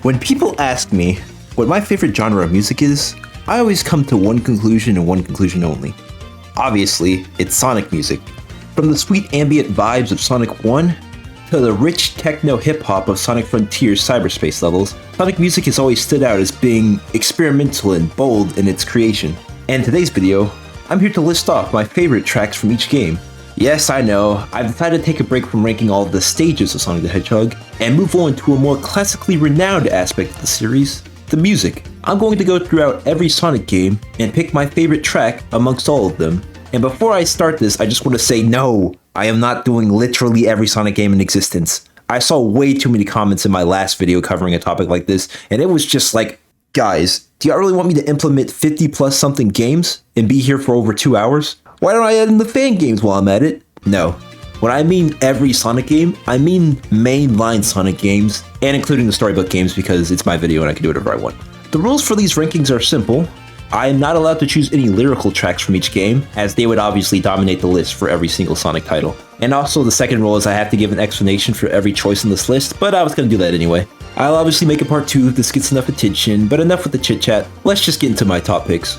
When people ask me what my favorite genre of music is, I always come to one conclusion and one conclusion only. Obviously, it's Sonic music. From the sweet ambient vibes of Sonic 1 to the rich techno hip-hop of Sonic Frontiers cyberspace levels, Sonic music has always stood out as being experimental and bold in its creation. And in today's video, I'm here to list off my favorite tracks from each game. Yes, I know, I've decided to take a break from ranking all of the stages of Sonic the Hedgehog and move on to a more classically renowned aspect of the series, the music. I'm going to go throughout every Sonic game and pick my favorite track amongst all of them. And before I start this, I just want to say no, I am not doing literally every Sonic game in existence. I saw way too many comments in my last video covering a topic like this, and it was just like, guys, do y'all really want me to implement 50 plus something games and be here for over 2 hours? Why don't I add in the fan games while I'm at it? No. When I mean every Sonic game, I mean mainline Sonic games, and including the storybook games because it's my video and I can do whatever I want. The rules for these rankings are simple. I am not allowed to choose any lyrical tracks from each game, as they would obviously dominate the list for every single Sonic title. And also the second rule is I have to give an explanation for every choice in this list, but I was going to do that anyway. I'll obviously make a part 2 if this gets enough attention, but enough with the chit chat, let's just get into my top picks.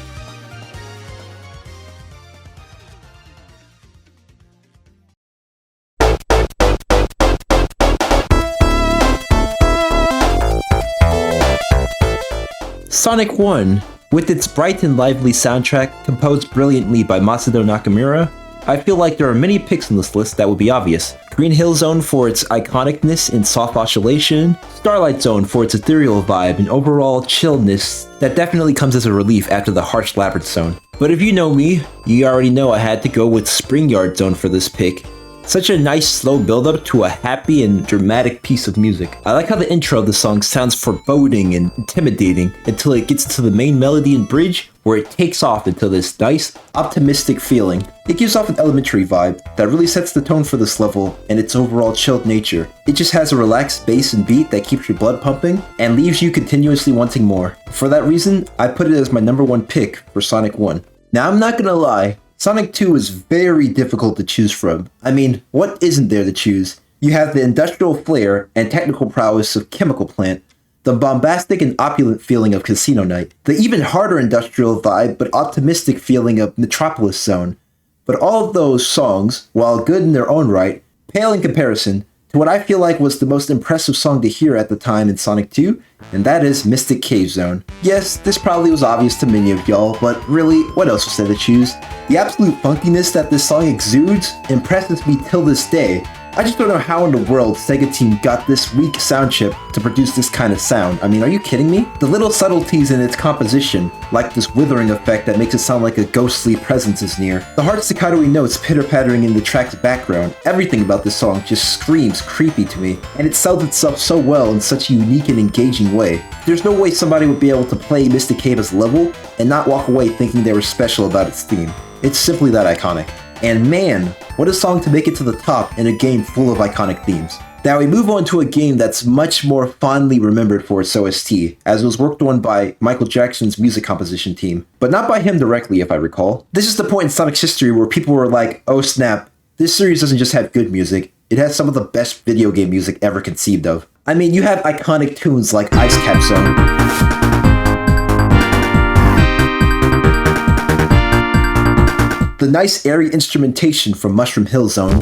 Sonic 1, with its bright and lively soundtrack composed brilliantly by Masato Nakamura, I feel like there are many picks on this list that would be obvious. Green Hill Zone for its iconicness and soft oscillation, Starlight Zone for its ethereal vibe and overall chillness that definitely comes as a relief after the harsh Labyrinth Zone. But if you know me, you already know I had to go with Spring Yard Zone for this pick. Such a nice slow build-up to a happy and dramatic piece of music. I like how the intro of the song sounds foreboding and intimidating until it gets to the main melody and bridge, where it takes off into this nice, optimistic feeling. It gives off an elementary vibe that really sets the tone for this level and its overall chilled nature. It just has a relaxed bass and beat that keeps your blood pumping and leaves you continuously wanting more. For that reason, I put it as my number 1 pick for Sonic 1. Now I'm not gonna lie, Sonic 2 is very difficult to choose from. I mean, what isn't there to choose? You have the industrial flair and technical prowess of Chemical Plant, the bombastic and opulent feeling of Casino Night, the even harder industrial vibe but optimistic feeling of Metropolis Zone. But all of those songs, while good in their own right, pale in comparison to what I feel like was the most impressive song to hear at the time in Sonic 2, and that is Mystic Cave Zone. Yes, this probably was obvious to many of y'all, but really, what else was there to choose? The absolute funkiness that this song exudes impresses me till this day. I just don't know how in the world Sega Team got this weak sound chip to produce this kind of sound. I mean, are you kidding me? The little subtleties in its composition, like this withering effect that makes it sound like a ghostly presence is near, the hard staccato-y notes pitter-pattering in the track's background, everything about this song just screams creepy to me, and it sells itself so well in such a unique and engaging way. There's no way somebody would be able to play Mystic Cave as level and not walk away thinking they were special about its theme. It's simply that iconic. And man, what a song to make it to the top in a game full of iconic themes. Now we move on to a game that's much more fondly remembered for its OST, as it was worked on by Michael Jackson's music composition team, but not by him directly if I recall. This is the point in Sonic's history where people were like, oh snap, this series doesn't just have good music, it has some of the best video game music ever conceived of. I mean, you have iconic tunes like Ice Cap Zone, the nice airy instrumentation from Mushroom Hill Zone,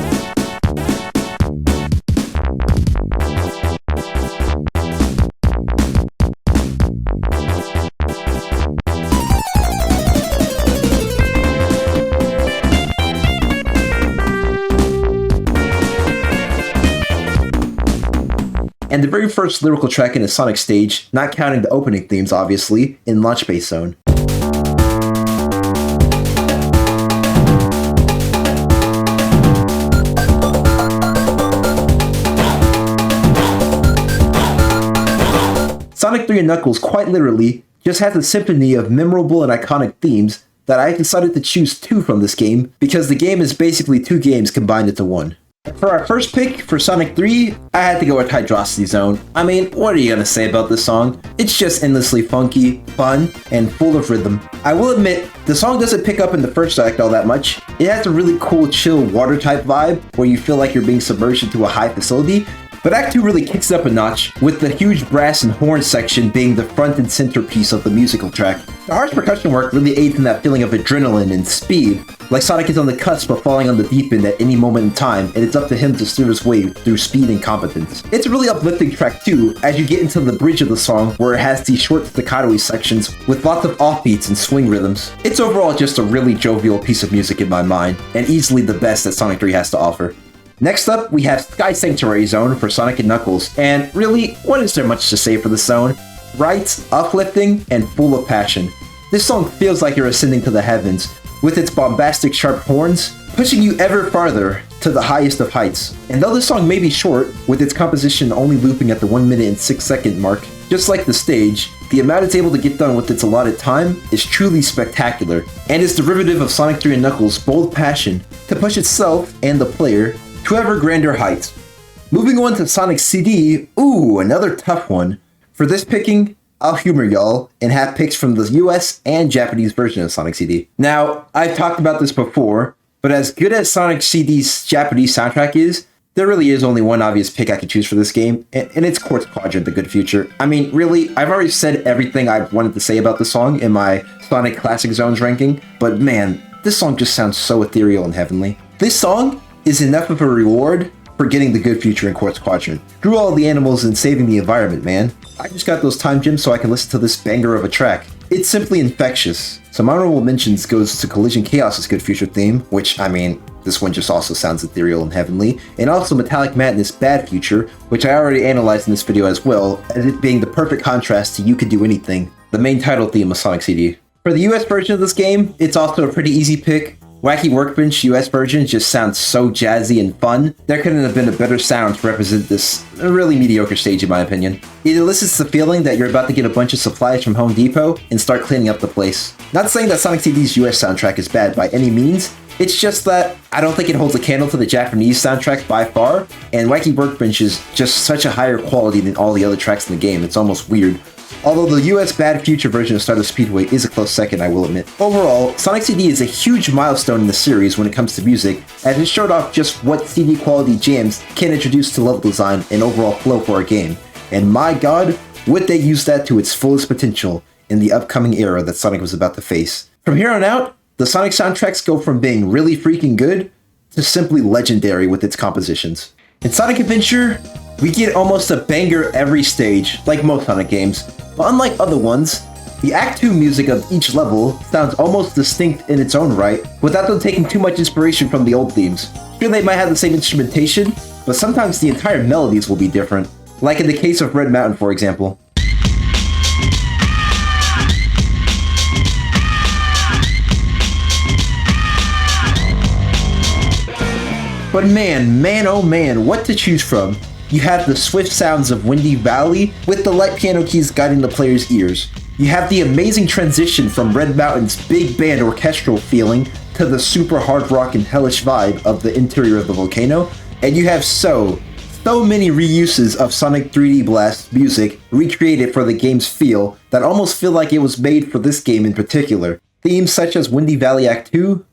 and the very first lyrical track in a Sonic stage, not counting the opening themes obviously, in Launch Base Zone. Sonic 3 and Knuckles quite literally just has a symphony of memorable and iconic themes that I decided to choose 2 from this game because the game is basically 2 games combined into one. For our first pick for Sonic 3, I had to go with Hydrocity Zone. I mean, what are you gonna say about this song? It's just endlessly funky, fun, and full of rhythm. I will admit, the song doesn't pick up in the first act all that much. It has a really cool, chill, water type vibe where you feel like you're being submerged into a high facility, But Act 2 really kicks it up a notch, with the huge brass and horn section being the front and center piece of the musical track. The harsh percussion work really aids in that feeling of adrenaline and speed, like Sonic is on the cusp of falling on the deep end at any moment in time, and it's up to him to steer his way through speed and competence. It's a really uplifting track too, as you get into the bridge of the song, where it has these short staccato sections with lots of offbeats and swing rhythms. It's overall just a really jovial piece of music in my mind, and easily the best that Sonic 3 has to offer. Next up, we have Sky Sanctuary Zone for Sonic & Knuckles, and really, what is there much to say for this zone? Bright, uplifting, and full of passion. This song feels like you're ascending to the heavens, with its bombastic sharp horns, pushing you ever farther to the highest of heights. And though this song may be short, with its composition only looping at the 1 minute and 6 second mark, just like the stage, the amount it's able to get done with its allotted time is truly spectacular, and is derivative of Sonic 3 & Knuckles' bold passion to push itself and the player to ever grander heights. Moving on to Sonic CD, ooh, another tough one. For this picking, I'll humor y'all and have picks from the US and Japanese version of Sonic CD. Now, I've talked about this before, but as good as Sonic CD's Japanese soundtrack is, there really is only one obvious pick I could choose for this game, and it's Quartz Quadrant, The Good Future. I mean, really, I've already said everything I wanted to say about the song in my Sonic Classic Zones ranking, but man, this song just sounds so ethereal and heavenly. This song is enough of a reward for getting the Good Future in Quartz Quadrant. Screw all the animals and saving the environment, man. I just got those time gems so I can listen to this banger of a track. It's simply infectious. Some honorable mentions goes to Collision Chaos's Good Future theme, which, I mean, this one just also sounds ethereal and heavenly, and also Metallic Madness Bad Future, which I already analyzed in this video as well, as it being the perfect contrast to You Could Do Anything, the main title theme of Sonic CD. For the US version of this game, it's also a pretty easy pick. Wacky Workbench US version just sounds so jazzy and fun. There couldn't have been a better sound to represent this really mediocre stage in my opinion. It elicits the feeling that you're about to get a bunch of supplies from Home Depot and start cleaning up the place. Not saying that Sonic CD's US soundtrack is bad by any means, it's just that I don't think it holds a candle to the Japanese soundtrack by far, and Wacky Workbench is just such a higher quality than all the other tracks in the game, it's almost weird. Although the US Bad Future version of Stardust Speedway is a close second, I will admit. Overall, Sonic CD is a huge milestone in the series when it comes to music, as it showed off just what CD quality jams can introduce to level design and overall flow for a game. And my god, would they use that to its fullest potential in the upcoming era that Sonic was about to face. From here on out, the Sonic soundtracks go from being really freaking good to simply legendary with its compositions. In Sonic Adventure, we get almost a banger every stage, like most Sonic games, but unlike other ones, the Act 2 music of each level sounds almost distinct in its own right, without them taking too much inspiration from the old themes. Sure, they might have the same instrumentation, but sometimes the entire melodies will be different, like in the case of Red Mountain, for example. But man, oh man, what to choose from. You have the swift sounds of Windy Valley with the light piano keys guiding the player's ears. You have the amazing transition from Red Mountain's big band orchestral feeling to the super hard rock and hellish vibe of the interior of the volcano. And you have so many reuses of Sonic 3D Blast music recreated for the game's feel that almost feel like it was made for this game in particular. Themes such as Windy Valley Act 2,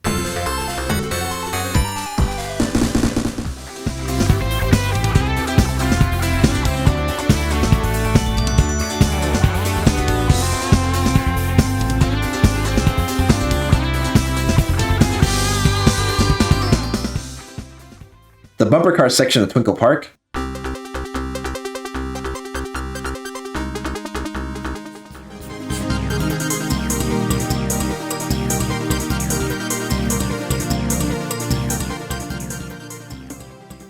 the bumper car section of Twinkle Park,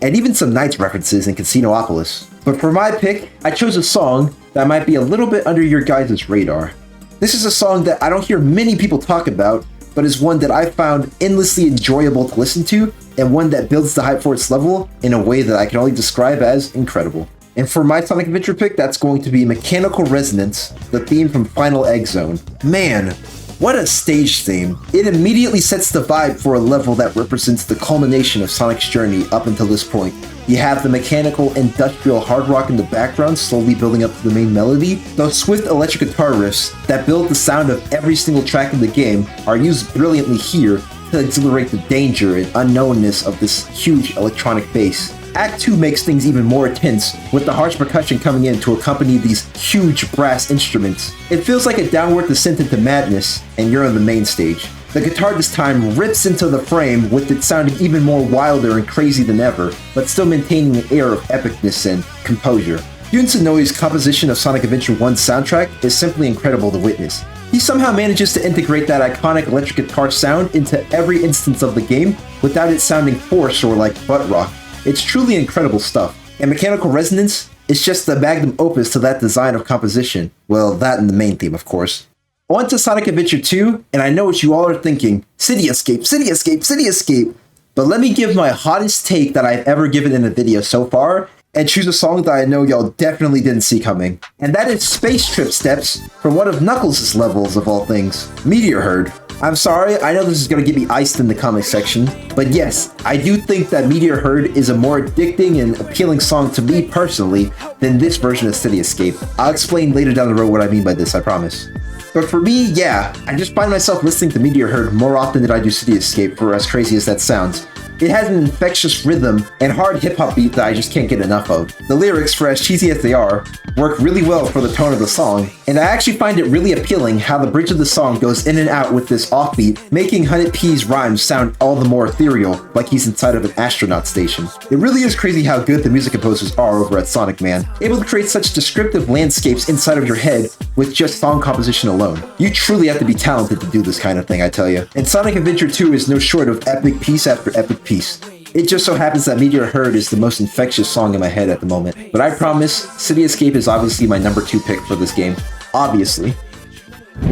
and even some Knights references in Casinopolis. But for my pick, I chose a song that might be a little bit under your guys' radar. This is a song that I don't hear many people talk about, but is one that I found endlessly enjoyable to listen to, and one that builds the hype for its level in a way that I can only describe as incredible. And for my Sonic Adventure pick, that's going to be Mechanical Resonance, the theme from Final Egg Zone. Man, what a stage theme. It immediately sets the vibe for a level that represents the culmination of Sonic's journey up until this point. You have the mechanical, industrial hard rock in the background slowly building up to the main melody. Those swift electric guitar riffs that build the sound of every single track in the game are used brilliantly here to exhilarate the danger and unknownness of this huge electronic bass. Act 2 makes things even more intense, with the harsh percussion coming in to accompany these huge brass instruments. It feels like a downward descent into madness, and you're on the main stage. The guitar this time rips into the frame with it sounding even more wilder and crazy than ever, but still maintaining an air of epicness and composure. Yun Sonoi's composition of Sonic Adventure 1's soundtrack is simply incredible to witness. He somehow manages to integrate that iconic electric guitar sound into every instance of the game without it sounding forced or like butt rock. It's truly incredible stuff. And Mechanical Resonance is just the magnum opus to that design of composition. Well, that and the main theme, of course. On to Sonic Adventure 2, and I know what you all are thinking, City Escape, City Escape, City Escape! But let me give my hottest take that I've ever given in a video so far, and choose a song that I know y'all definitely didn't see coming. And that is Space Trip Steps from one of Knuckles' levels of all things, Meteor Herd. I'm sorry, I know this is gonna get me iced in the comment section, but yes, I do think that Meteor Herd is a more addicting and appealing song to me personally than this version of City Escape. I'll explain later down the road what I mean by this, I promise. But for me, yeah, I just find myself listening to Meteor Herd more often than I do City Escape, for as crazy as that sounds. It has an infectious rhythm and hard hip-hop beat that I just can't get enough of. The lyrics, for as cheesy as they are, work really well for the tone of the song, and I actually find it really appealing how the bridge of the song goes in and out with this offbeat, making Hunted P's rhymes sound all the more ethereal, like he's inside of an astronaut station. It really is crazy how good the music composers are over at Sonic Man, able to create such descriptive landscapes inside of your head with just song composition alone. You truly have to be talented to do this kind of thing, I tell you. And Sonic Adventure 2 is no short of epic piece after epic piece. It just so happens that Meteor Herd is the most infectious song in my head at the moment. But I promise, City Escape is obviously my number 2 pick for this game. Obviously.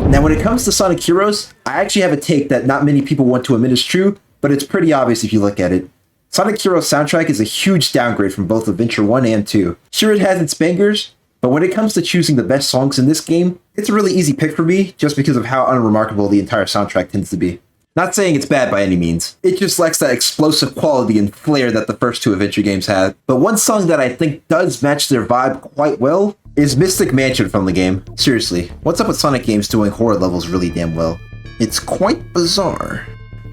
Now when it comes to Sonic Heroes, I actually have a take that not many people want to admit is true, but it's pretty obvious if you look at it. Sonic Heroes soundtrack is a huge downgrade from both Adventure 1 and 2. Sure, it has its bangers, but when it comes to choosing the best songs in this game, it's a really easy pick for me just because of how unremarkable the entire soundtrack tends to be. Not saying it's bad by any means, it just lacks that explosive quality and flair that the first 2 Adventure games had. But one song that I think does match their vibe quite well is Mystic Mansion from the game. Seriously, what's up with Sonic games doing horror levels really damn well? It's quite bizarre.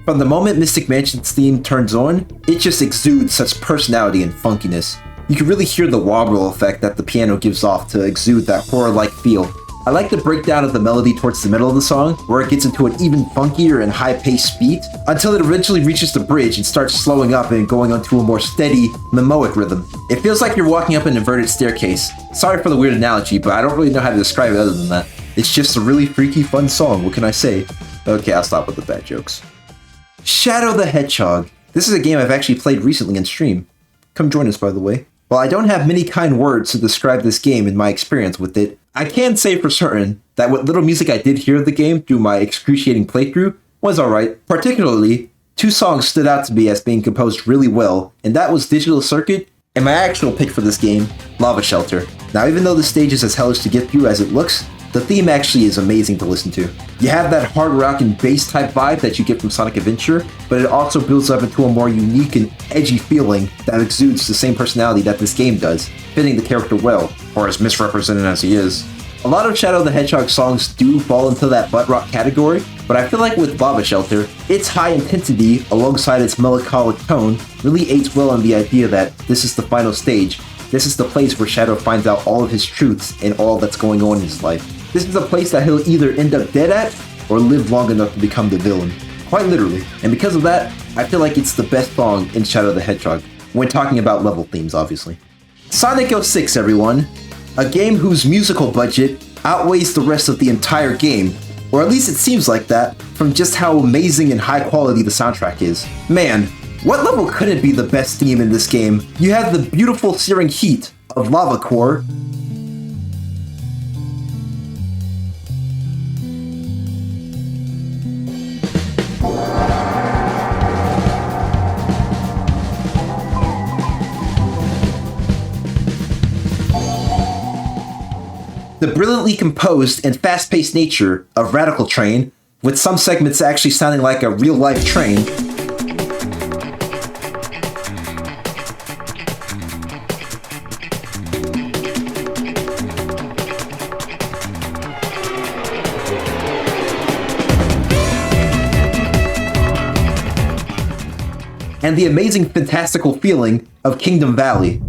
From the moment Mystic Mansion's theme turns on, it just exudes such personality and funkiness. You can really hear the wobble effect that the piano gives off to exude that horror-like feel. I like the breakdown of the melody towards the middle of the song, where it gets into an even funkier and high-paced beat, until it eventually reaches the bridge and starts slowing up and going onto a more steady, mimoic rhythm. It feels like you're walking up an inverted staircase. Sorry for the weird analogy, but I don't really know how to describe it other than that. It's just a really freaky fun song, what can I say? Okay, I'll stop with the bad jokes. Shadow the Hedgehog. This is a game I've actually played recently in stream. Come join us, by the way. While I don't have many kind words to describe this game and my experience with it, I can say for certain that what little music I did hear of the game through my excruciating playthrough was alright. Particularly, 2 songs stood out to me as being composed really well, and that was Digital Circuit and my actual pick for this game, Lava Shelter. Now even though the stage is as hellish to get through as it looks, the theme actually is amazing to listen to. You have that hard rock and bass type vibe that you get from Sonic Adventure, but it also builds up into a more unique and edgy feeling that exudes the same personality that this game does, fitting the character well, or as misrepresented as he is. A lot of Shadow the Hedgehog songs do fall into that butt rock category, but I feel like with Lava Shelter, its high intensity alongside its melancholic tone really aids well on the idea that this is the final stage. This is the place where Shadow finds out all of his truths and all that's going on in his life. This is a place that he'll either end up dead at, or live long enough to become the villain. Quite literally. And because of that, I feel like it's the best song in Shadow the Hedgehog, when talking about level themes, obviously. Sonic 06, everyone. A game whose musical budget outweighs the rest of the entire game, or at least it seems like that, from just how amazing and high quality the soundtrack is. Man, what level couldn't be the best theme in this game? You have the beautiful searing heat of Lava Core, the brilliantly composed and fast-paced nature of Radical Train, with some segments actually sounding like a real-life train, and the amazing fantastical feeling of Kingdom Valley.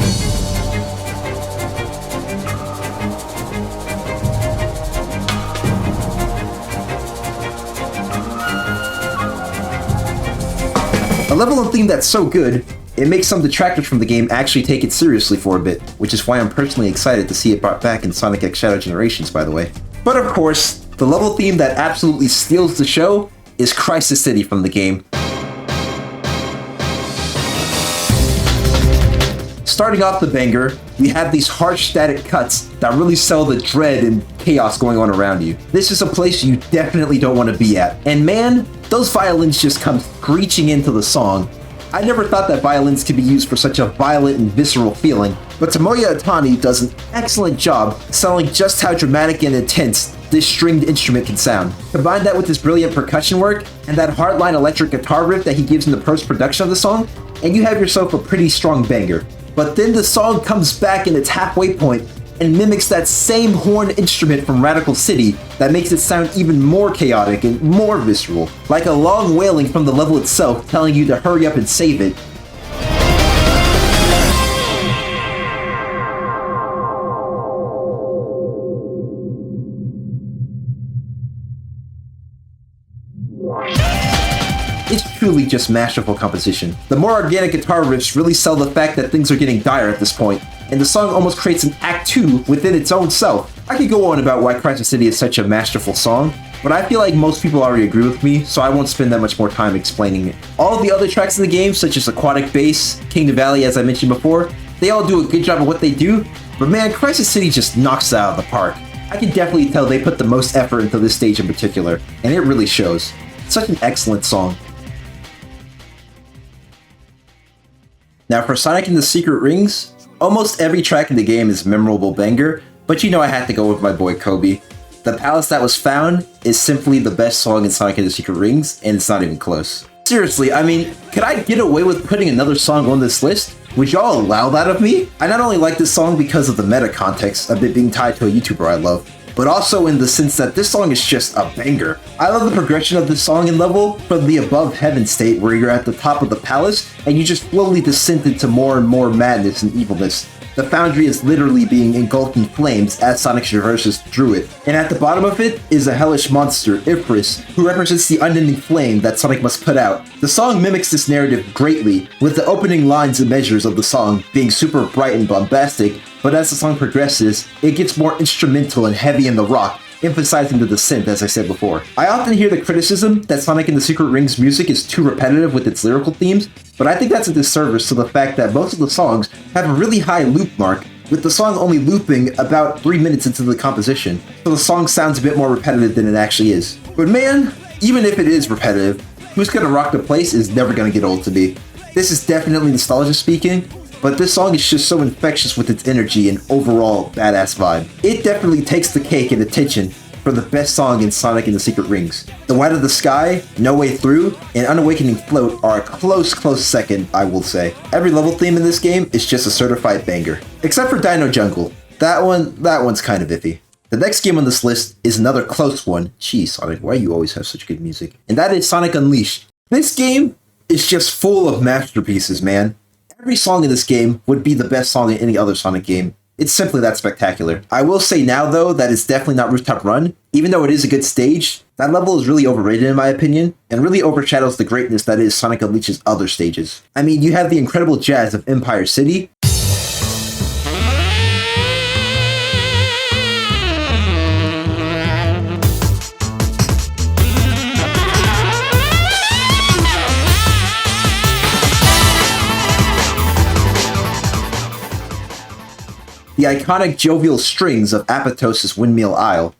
A level and theme that's so good, it makes some detractors from the game actually take it seriously for a bit, which is why I'm personally excited to see it brought back in Sonic X Shadow Generations, by the way. But of course, the level theme that absolutely steals the show is Crisis City from the game. Starting off the banger, we have these harsh static cuts that really sell the dread and chaos going on around you. This is a place you definitely don't want to be at. And man, those violins just come screeching into the song. I never thought that violins could be used for such a violent and visceral feeling, but Tomoya Otani does an excellent job selling just how dramatic and intense this stringed instrument can sound. Combine that with his brilliant percussion work and that hardline electric guitar riff that he gives in the post-production of the song, and you have yourself a pretty strong banger. But then the song comes back in its halfway point and mimics that same horn instrument from Radical City that makes it sound even more chaotic and more visceral, like a long wailing from the level itself telling you to hurry up and save it. It's truly just masterful composition. The more organic guitar riffs really sell the fact that things are getting dire at this point, and the song almost creates an Act 2 within its own self. I could go on about why Crisis City is such a masterful song, but I feel like most people already agree with me, so I won't spend that much more time explaining it. All of the other tracks in the game, such as Aquatic Bass, Kingdom Valley as I mentioned before, they all do a good job of what they do, but man, Crisis City just knocks it out of the park. I can definitely tell they put the most effort into this stage in particular, and it really shows. It's such an excellent song. Now for Sonic and the Secret Rings, almost every track in the game is a memorable banger, but you know I had to go with my boy Kobe. The Palace That Was Found is simply the best song in Sonic and the Secret Rings, and it's not even close. Seriously, I mean, could I get away with putting another song on this list? Would y'all allow that of me? I not only like this song because of the meta context of it being tied to a YouTuber I love, but also in the sense that this song is just a banger. I love the progression of this song and level from the above heaven state where you're at the top of the palace and you just slowly descend into more and more madness and evilness. The foundry is literally being engulfed in flames as Sonic traverses through it. And at the bottom of it is a hellish monster, Ifris, who represents the unending flame that Sonic must put out. The song mimics this narrative greatly, with the opening lines and measures of the song being super bright and bombastic, but as the song progresses, it gets more instrumental and heavy in the rock, emphasizing the descent as I said before. I often hear the criticism that Sonic and the Secret Rings music is too repetitive with its lyrical themes, but I think that's a disservice to the fact that most of the songs have a really high loop mark, with the song only looping about 3 minutes into the composition, so the song sounds a bit more repetitive than it actually is. But man, even if it is repetitive, Who's Gonna Rock the Place is never gonna get old to me. This is definitely nostalgia speaking, but this song is just so infectious with its energy and overall badass vibe. It definitely takes the cake in attention for the best song in Sonic and the Secret Rings. The White of the Sky, No Way Through, and Unawakening Float are a close second, I will say. Every level theme in this game is just a certified banger. Except for Dino Jungle. That one's kind of iffy. The next game on this list is another close one. Jeez, Sonic, why do you always have such good music? And that is Sonic Unleashed. This game is just full of masterpieces, man. Every song in this game would be the best song in any other Sonic game. It's simply that spectacular. I will say now though that it's definitely not Rooftop Run. Even though it is a good stage, that level is really overrated in my opinion, and really overshadows the greatness that is Sonic Unleashed's other stages. I mean, you have the incredible jazz of Empire City, the iconic jovial strings of Apatow' Windmill Isle,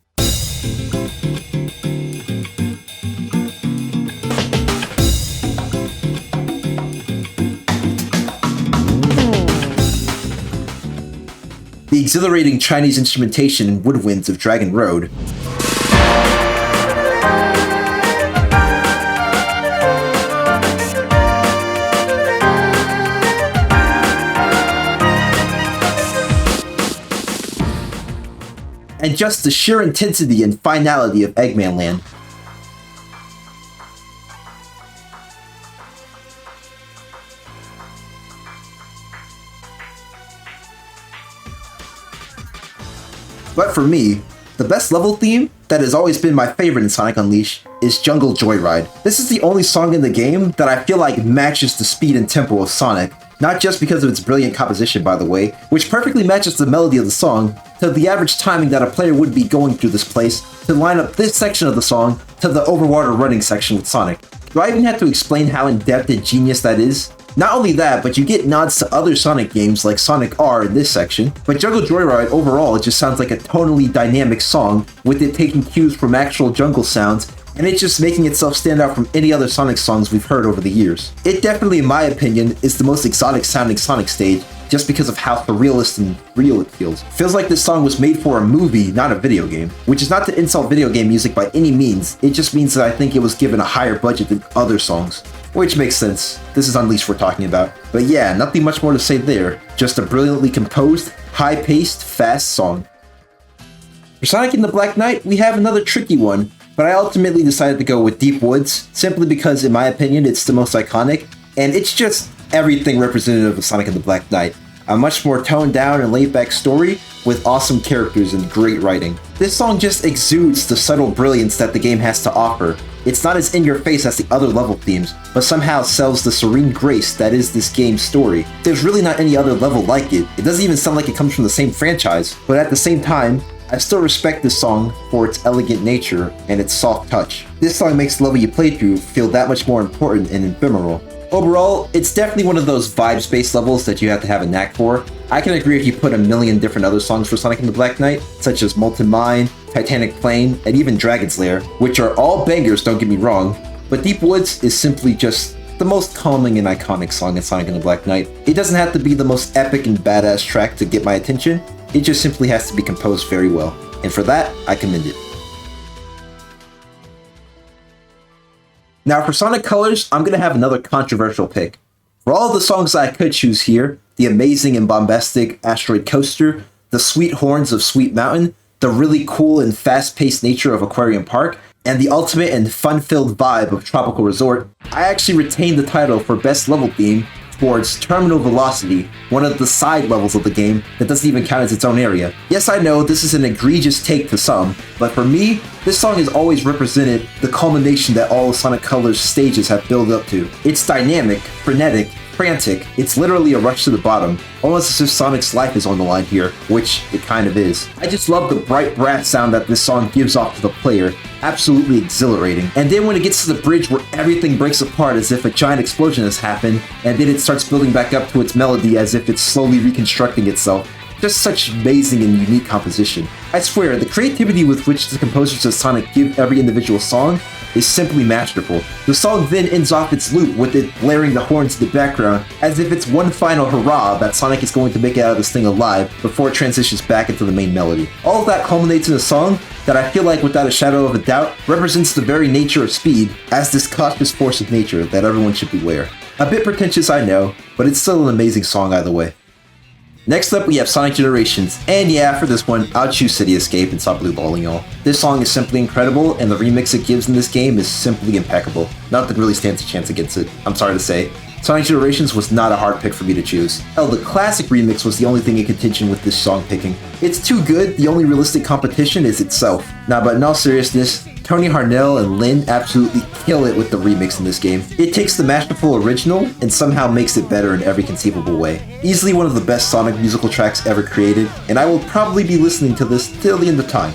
the exhilarating Chinese instrumentation and woodwinds of Dragon Road, and just the sheer intensity and finality of Eggman Land. But for me, the best level theme that has always been my favorite in Sonic Unleashed is Jungle Joyride. This is the only song in the game that I feel like matches the speed and tempo of Sonic, not just because of its brilliant composition, by the way, which perfectly matches the melody of the song to the average timing that a player would be going through this place to line up this section of the song to the overwater running section with Sonic. Do I even have to explain how in-depth and genius that is? Not only that, but you get nods to other Sonic games like Sonic R in this section, but Jungle Joyride overall just sounds like a tonally dynamic song, with it taking cues from actual jungle sounds, and it just making itself stand out from any other Sonic songs we've heard over the years. It definitely, in my opinion, is the most exotic sounding Sonic stage, just because of how surrealist and real it feels. Feels like this song was made for a movie, not a video game. Which is not to insult video game music by any means, it just means that I think it was given a higher budget than other songs. Which makes sense, this is Unleashed we're talking about. But yeah, nothing much more to say there, just a brilliantly composed, high-paced, fast song. For Sonic and the Black Knight, we have another tricky one, but I ultimately decided to go with Deep Woods, simply because in my opinion it's the most iconic, and it's just everything representative of Sonic and the Black Knight. A much more toned down and laid back story with awesome characters and great writing. This song just exudes the subtle brilliance that the game has to offer. It's not as in your face as the other level themes, but somehow sells the serene grace that is this game's story. There's really not any other level like it. It doesn't even sound like it comes from the same franchise, but at the same time, I still respect this song for its elegant nature and its soft touch. This song makes the level you play through feel that much more important and ephemeral. Overall, it's definitely one of those vibes-based levels that you have to have a knack for. I can agree if you put a million different other songs for Sonic and the Black Knight, such as Molten Mine, Titanic Plain, and even Dragon's Lair, which are all bangers, don't get me wrong, but Deep Woods is simply just the most calming and iconic song in Sonic and the Black Knight. It doesn't have to be the most epic and badass track to get my attention, it just simply has to be composed very well, and for that, I commend it. Now for Sonic Colors, I'm going to have another controversial pick. For all of the songs I could choose here, the amazing and bombastic Asteroid Coaster, the sweet horns of Sweet Mountain, the really cool and fast-paced nature of Aquarium Park, and the ultimate and fun-filled vibe of Tropical Resort, I actually retained the title for Best Level Theme towards Terminal Velocity, one of the side levels of the game that doesn't even count as its own area. Yes, I know this is an egregious take to some, but for me, this song has always represented the culmination that all of Sonic Colors stages have built up to. It's dynamic, frenetic, frantic, it's literally a rush to the bottom, almost as if Sonic's life is on the line here, which it kind of is. I just love the bright brass sound that this song gives off to the player, absolutely exhilarating. And then when it gets to the bridge where everything breaks apart as if a giant explosion has happened, and then it starts building back up to its melody as if it's slowly reconstructing itself, just such amazing and unique composition. I swear, the creativity with which the composers of Sonic give every individual song is simply masterful. The song then ends off its loop with it blaring the horns in the background, as if it's one final hurrah that Sonic is going to make it out of this thing alive before it transitions back into the main melody. All of that culminates in a song that I feel like without a shadow of a doubt represents the very nature of speed as this cautious force of nature that everyone should beware. A bit pretentious, I know, but it's still an amazing song either way. Next up, we have Sonic Generations, and yeah, for this one, I'll choose City Escape and stop blueballing y'all. This song is simply incredible, and the remix it gives in this game is simply impeccable. Nothing really stands a chance against it, I'm sorry to say. Sonic Generations was not a hard pick for me to choose. Hell, the classic remix was the only thing in contention with this song picking. It's too good, the only realistic competition is itself. Nah, but in all seriousness, Tony Harnell and Lynn absolutely kill it with the remix in this game. It takes the masterful original and somehow makes it better in every conceivable way. Easily one of the best Sonic musical tracks ever created, and I will probably be listening to this till the end of time.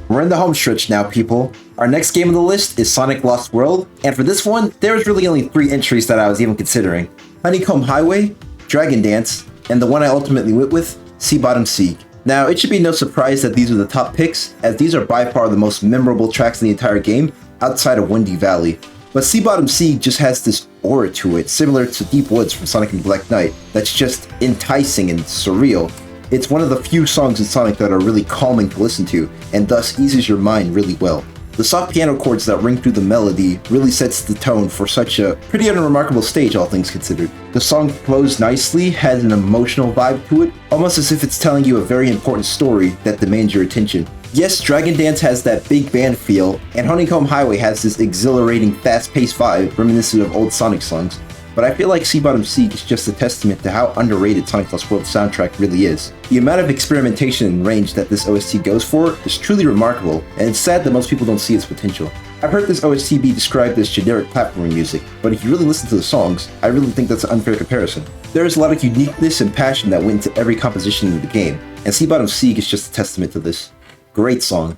We're in the home stretch now, people. Our next game on the list is Sonic Lost World, and for this one, there's really only 3 entries that I was even considering. Honeycomb Highway, Dragon Dance, and the one I ultimately went with, Sea Bottom Siege. Now, it should be no surprise that these are the top picks, as these are by far the most memorable tracks in the entire game, outside of Windy Valley. But Sea Bottom Siege just has this aura to it, similar to Deep Woods from Sonic and Black Knight, that's just enticing and surreal. It's one of the few songs in Sonic that are really calming to listen to, and thus eases your mind really well. The soft piano chords that ring through the melody really sets the tone for such a pretty unremarkable stage, all things considered. The song flows nicely, has an emotional vibe to it, almost as if it's telling you a very important story that demands your attention. Yes, Dragon Dance has that big band feel, and Honeycomb Highway has this exhilarating, fast-paced vibe reminiscent of old Sonic songs. but I feel like Sea Bottom Siege is just a testament to how underrated Sonic Lost World soundtrack really is. The amount of experimentation and range that this OST goes for is truly remarkable, and it's sad that most people don't see its potential. I've heard this OST be described as generic platforming music, but if you really listen to the songs, I really think that's an unfair comparison. There is a lot of uniqueness and passion that went into every composition in the game, and Sea Bottom Siege is just a testament to this. Great song.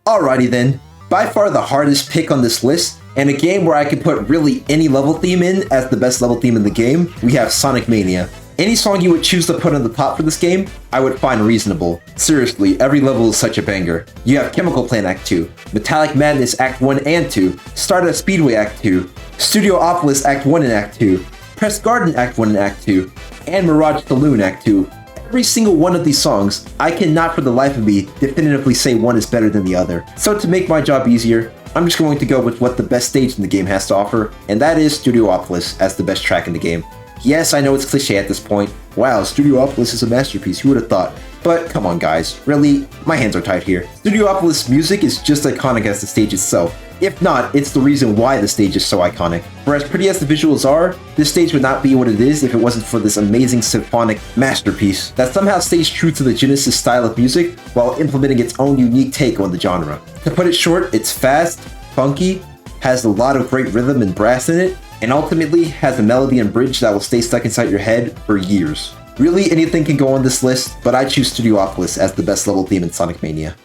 Alrighty then, by far the hardest pick on this list, and a game where I could put really any level theme in as the best level theme in the game, we have Sonic Mania. Any song you would choose to put on the top for this game, I would find reasonable. Seriously, every level is such a banger. You have Chemical Plant Act 2, Metallic Madness Act 1 and 2, Stardust Speedway Act 2, Studiopolis Act 1 and Act 2, Press Garden Act 1 and Act 2, and Mirage Saloon Act 2. Every single one of these songs, I cannot for the life of me definitively say one is better than the other. So to make my job easier, I'm just going to go with what the best stage in the game has to offer, and that is Studiopolis as the best track in the game. Yes, I know it's cliche at this point. Wow, Studiopolis is a masterpiece, who would have thought? But come on guys, really, my hands are tied here. Studiopolis music is just iconic as the stage itself. If not, it's the reason why the stage is so iconic. For as pretty as the visuals are, this stage would not be what it is if it wasn't for this amazing symphonic masterpiece that somehow stays true to the Genesis style of music while implementing its own unique take on the genre. To put it short, it's fast, funky, has a lot of great rhythm and brass in it, and ultimately has a melody and bridge that will stay stuck inside your head for years. Really, anything can go on this list, but I choose Studiopolis as the best level theme in Sonic Mania.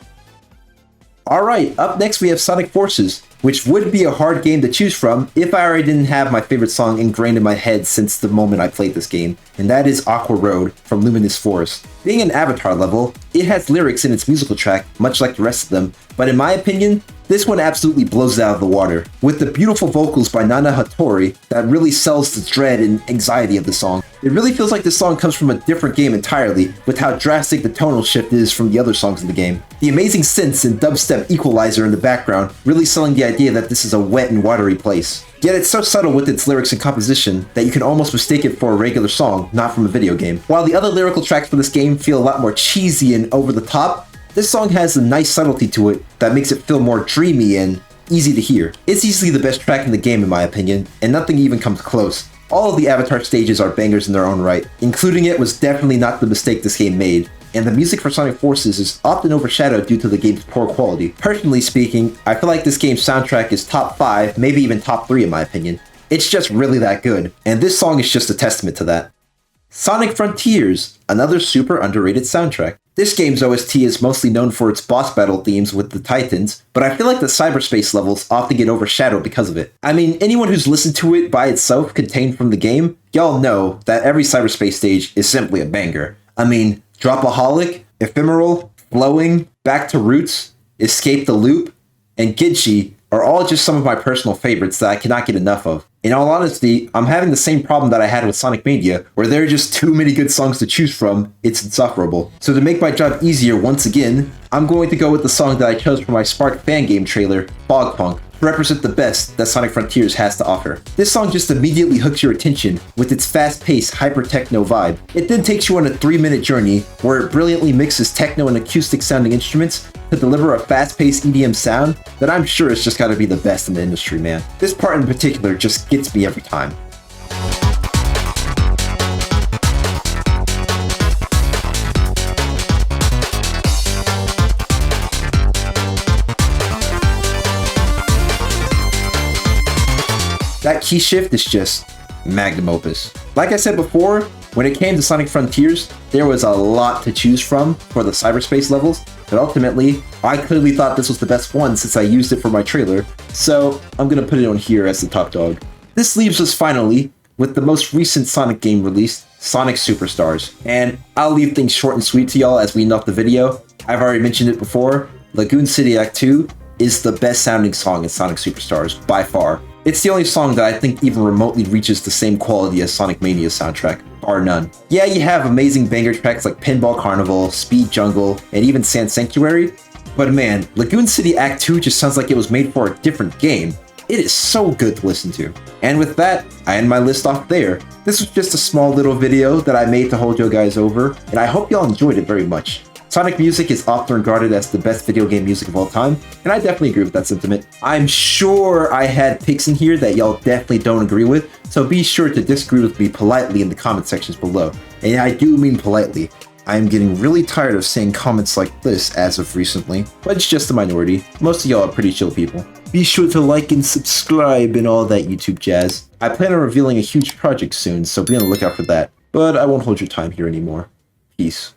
Alright, up next we have Sonic Forces, which would be a hard game to choose from if I already didn't have my favorite song ingrained in my head since the moment I played this game, and that is Aqua Road from Luminous Forest. Being an Avatar level, it has lyrics in its musical track, much like the rest of them, but in my opinion, this one absolutely blows it out of the water, with the beautiful vocals by Nana Hattori that really sells the dread and anxiety of the song. It really feels like this song comes from a different game entirely, with how drastic the tonal shift is from the other songs in the game. The amazing synths and dubstep equalizer in the background really selling the idea that this is a wet and watery place. Yet it's so subtle with its lyrics and composition that you can almost mistake it for a regular song, not from a video game. While the other lyrical tracks for this game feel a lot more cheesy and over the top, this song has a nice subtlety to it that makes it feel more dreamy and easy to hear. It's easily the best track in the game in my opinion, and nothing even comes close. All of the Avatar stages are bangers in their own right. Including it was definitely not the mistake this game made, and the music for Sonic Forces is often overshadowed due to the game's poor quality. Personally speaking, I feel like this game's soundtrack is top 5, maybe even top 3 in my opinion. It's just really that good, and this song is just a testament to that. Sonic Frontiers, another super underrated soundtrack. This game's OST is mostly known for its boss battle themes with the Titans, but I feel like the cyberspace levels often get overshadowed because of it. I mean, anyone who's listened to it by itself contained from the game, y'all know that every cyberspace stage is simply a banger. I mean, Dropaholic, Ephemeral, Flowing, Back to Roots, Escape the Loop, and Gidchi are all just some of my personal favorites that I cannot get enough of. In all honesty, I'm having the same problem that I had with Sonic Mania, where there are just too many good songs to choose from, it's insufferable. So to make my job easier once again, I'm going to go with the song that I chose for my Spark fan game trailer, Fog Punk, to represent the best that Sonic Frontiers has to offer. This song just immediately hooks your attention with its fast-paced, hyper-techno vibe. It then takes you on a 3-minute journey where it brilliantly mixes techno and acoustic-sounding instruments to deliver a fast-paced EDM sound that I'm sure is just gotta be the best in the industry, man. This part in particular just gets me every time. That key shift is just magnum opus. Like I said before, when it came to Sonic Frontiers, there was a lot to choose from for the cyberspace levels, but ultimately, I clearly thought this was the best one since I used it for my trailer, so I'm gonna put it on here as the top dog. This leaves us finally with the most recent Sonic game released, Sonic Superstars. And I'll leave things short and sweet to y'all as we end off the video. I've already mentioned it before, Lagoon City Act 2 is the best sounding song in Sonic Superstars, by far. It's the only song that I think even remotely reaches the same quality as Sonic Mania's soundtrack, bar none. Yeah, you have amazing banger tracks like Pinball Carnival, Speed Jungle, and even Sand Sanctuary, but man, Lagoon City Act 2 just sounds like it was made for a different game. It is so good to listen to. And with that, I end my list off there. This was just a small little video that I made to hold you guys over, and I hope y'all enjoyed it very much. Sonic music is often regarded as the best video game music of all time, and I definitely agree with that sentiment. I'm sure I had picks in here that y'all definitely don't agree with, so be sure to disagree with me politely in the comment sections below. And I do mean politely. I am getting really tired of seeing comments like this as of recently, but it's just a minority. Most of y'all are pretty chill people. Be sure to like and subscribe and all that YouTube jazz. I plan on revealing a huge project soon, so be on the lookout for that. But I won't hold your time here anymore. Peace.